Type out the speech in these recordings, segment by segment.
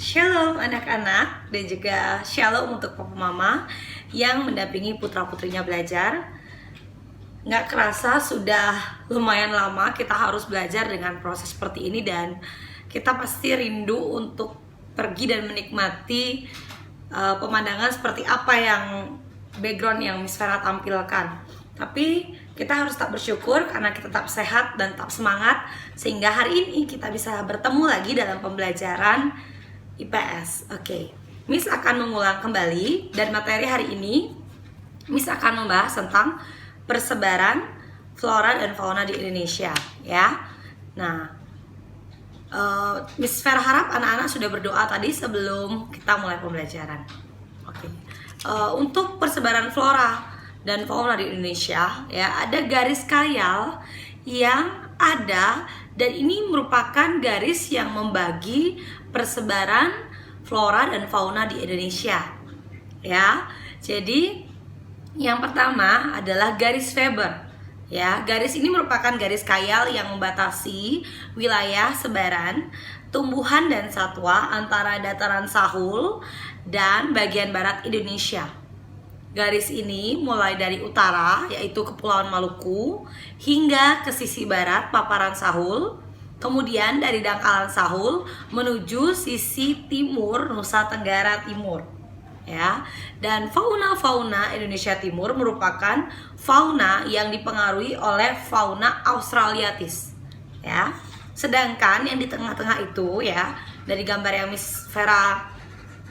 Shalom anak-anak dan juga shalom untuk papa mama yang mendampingi putra-putrinya belajar. Nggak kerasa sudah lumayan lama kita harus belajar dengan proses seperti ini, dan kita pasti rindu untuk pergi dan menikmati pemandangan seperti apa yang background yang Miss Vera tampilkan. Tapi kita harus tetap bersyukur karena kita tetap sehat dan tetap semangat, sehingga hari ini kita bisa bertemu lagi dalam pembelajaran IPS. Oke. Miss akan mengulang kembali, dan materi hari ini Miss akan membahas tentang persebaran flora dan fauna di Indonesia, ya. Nah, Miss Vera harap anak-anak sudah berdoa tadi sebelum kita mulai pembelajaran. Oke. Untuk persebaran flora dan fauna di Indonesia, ya, ada garis khayal yang ada, dan ini merupakan garis yang membagi persebaran flora dan fauna di Indonesia, ya. Jadi yang pertama adalah garis Weber, ya. Garis ini merupakan garis khayal yang membatasi wilayah sebaran tumbuhan dan satwa antara dataran Sahul dan bagian barat Indonesia. Garis ini mulai dari utara, yaitu Kepulauan Maluku, hingga ke sisi barat paparan Sahul, kemudian dari dangkalan Sahul menuju sisi timur Nusa Tenggara Timur, ya. Dan fauna Indonesia Timur merupakan fauna yang dipengaruhi oleh fauna Australiatis, ya. Sedangkan yang di tengah-tengah itu, ya, dari gambar yang Miss Vera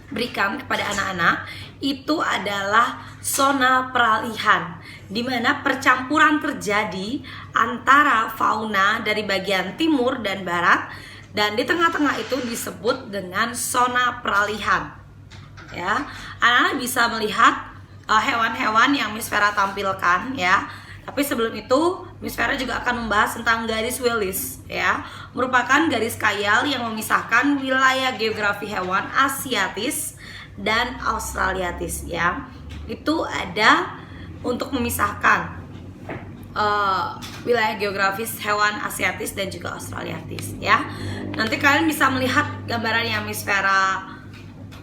berikan kepada anak-anak, itu adalah zona peralihan, di mana percampuran terjadi antara fauna dari bagian timur dan barat, dan di tengah-tengah itu disebut dengan zona peralihan, ya. Anak-anak bisa melihat hewan-hewan yang Miss Vera tampilkan, ya. Tapi sebelum itu Miss Vera juga akan membahas tentang garis Willis, ya. Merupakan garis khayal yang memisahkan wilayah geografi hewan Asiatis dan Australiatis, ya. Itu ada untuk memisahkan wilayah geografis hewan Asiatis dan juga Australiatis, ya. Nanti kalian bisa melihat gambaran yang Miss Vera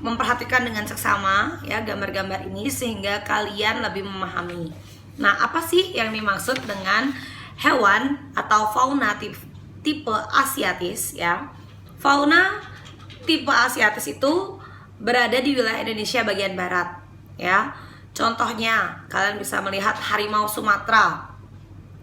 memperhatikan dengan seksama, ya, gambar-gambar ini, sehingga kalian lebih memahami. Nah, apa sih yang dimaksud dengan hewan atau fauna tipe Asiatis, ya? Fauna tipe Asiatis itu berada di wilayah Indonesia bagian barat, ya. Contohnya, kalian bisa melihat harimau Sumatera,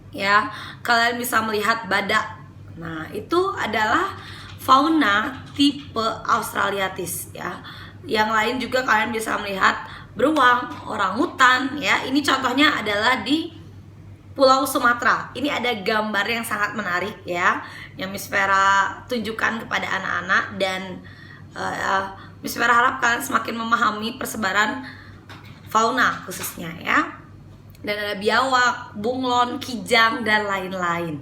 ya. Kalian bisa melihat badak. Nah, itu adalah fauna tipe Australiatis, ya. Yang lain juga kalian bisa melihat beruang, orangutan, ya. Ini contohnya adalah di Pulau Sumatera. Ini ada gambar yang sangat menarik, ya, yang Miss Vera tunjukkan kepada anak-anak, dan Miss Vera harap kalian semakin memahami persebaran fauna khususnya, ya. Dan ada biawak, bunglon, kijang, dan lain-lain,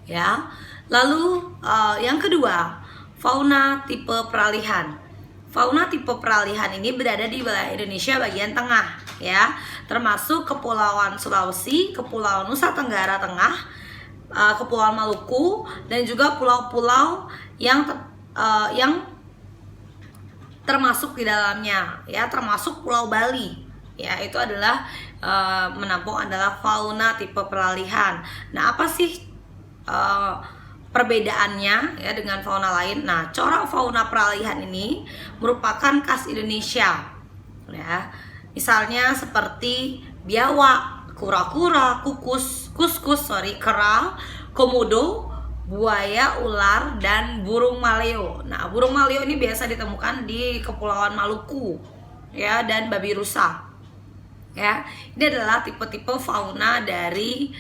ya. Lalu yang kedua, fauna tipe peralihan. Fauna tipe peralihan ini berada di wilayah Indonesia bagian tengah, ya, termasuk Kepulauan Sulawesi, Kepulauan Nusa Tenggara Tengah, Kepulauan Maluku, dan juga pulau-pulau yang termasuk di dalamnya, ya, termasuk Pulau Bali, ya. Itu adalah menampung adalah fauna tipe peralihan. Nah, apa sih perbedaannya, ya, dengan fauna lain? Nah, corak fauna peralihan ini merupakan khas Indonesia, ya. Misalnya seperti biawak, kura-kura, kuskus, kera, komodo, buaya, ular, dan burung maleo. Nah, burung maleo ini biasa ditemukan di Kepulauan Maluku, ya, dan babi rusa, ya. Ini adalah tipe-tipe fauna dari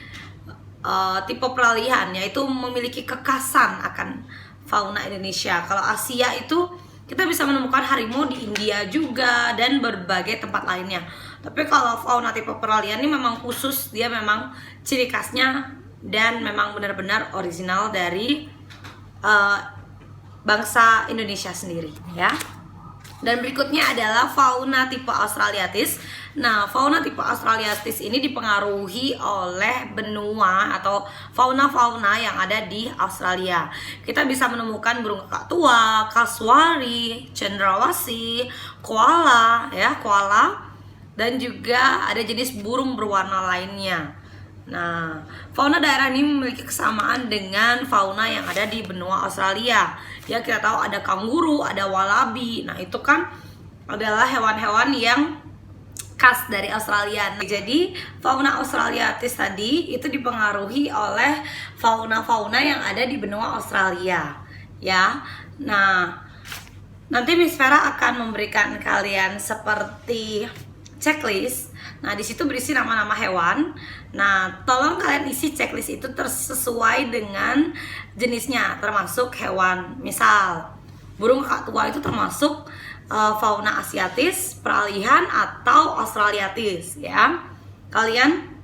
tipe peralihan, yaitu memiliki kekhasan akan fauna Indonesia. Kalau Asia itu kita bisa menemukan harimau di India juga dan berbagai tempat lainnya. Tapi kalau fauna tipe peralihan ini memang khusus, dia memang ciri khasnya dan memang benar-benar original dari bangsa Indonesia sendiri, ya. Dan berikutnya adalah fauna tipe Australiatis. Nah, fauna tipe Australiatis ini dipengaruhi oleh benua atau fauna-fauna yang ada di Australia. Kita bisa menemukan burung kakak tua, kasuari, cendrawasih, koala, dan juga ada jenis burung berwarna lainnya. Nah, fauna daerah ini memiliki kesamaan dengan fauna yang ada di benua Australia. Ya, kita tahu ada kanguru, ada wallaby. Nah, itu kan adalah hewan-hewan yang khas dari Australia. Nah, jadi, fauna Australiatis tadi itu dipengaruhi oleh fauna-fauna yang ada di benua Australia. Ya. Nah, nanti Miss Vera akan memberikan kalian seperti checklist. Nah, di situ berisi nama-nama hewan. Nah, tolong kalian isi checklist itu sesuai dengan jenisnya, termasuk hewan. Misal, burung kakak tua itu termasuk fauna Asiatis, peralihan, atau Australiatis, ya. Kalian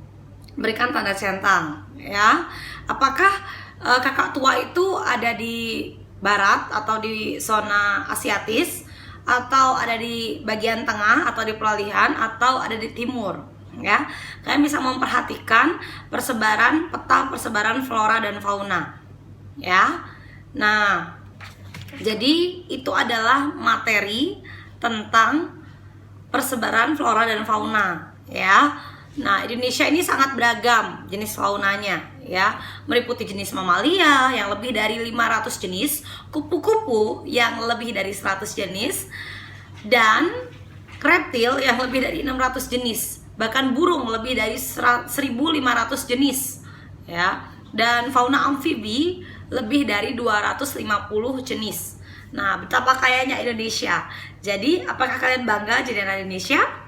berikan tanda centang, ya. Apakah kakak tua itu ada di barat atau di zona Asiatis, atau ada di bagian tengah, atau di peralihan, atau ada di timur, ya. Kalian bisa memperhatikan peta persebaran flora dan fauna, ya. Nah, jadi itu adalah materi tentang persebaran flora dan fauna, ya. Nah, Indonesia ini sangat beragam jenis faunanya, ya. Meliputi jenis mamalia yang lebih dari 500 jenis, kupu-kupu yang lebih dari 100 jenis, dan reptil yang lebih dari 600 jenis. Bahkan burung lebih dari 1.500 jenis, ya. Dan fauna amfibi lebih dari 250 jenis. Nah, betapa kayanya Indonesia. Jadi, apakah kalian bangga jadi anak Indonesia?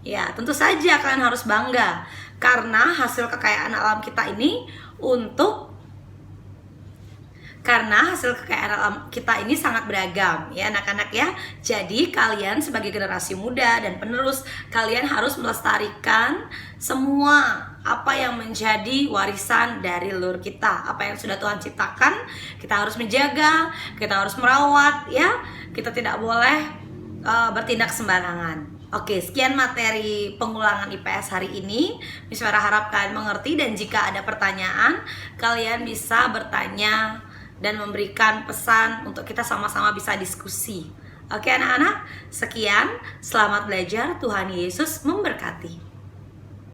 Ya, tentu saja kalian harus bangga, karena hasil kekayaan alam kita ini sangat beragam, ya anak-anak, ya. Jadi kalian sebagai generasi muda dan penerus, kalian harus melestarikan semua apa yang menjadi warisan dari leluhur kita. Apa yang sudah Tuhan ciptakan, kita harus menjaga, kita harus merawat, ya. Kita tidak boleh bertindak sembarangan. Oke, sekian materi pengulangan IPS hari ini. Miss Vera harap kalian mengerti, dan jika ada pertanyaan, kalian bisa bertanya dan memberikan pesan untuk kita sama-sama bisa diskusi. Oke anak-anak, sekian. Selamat belajar, Tuhan Yesus memberkati.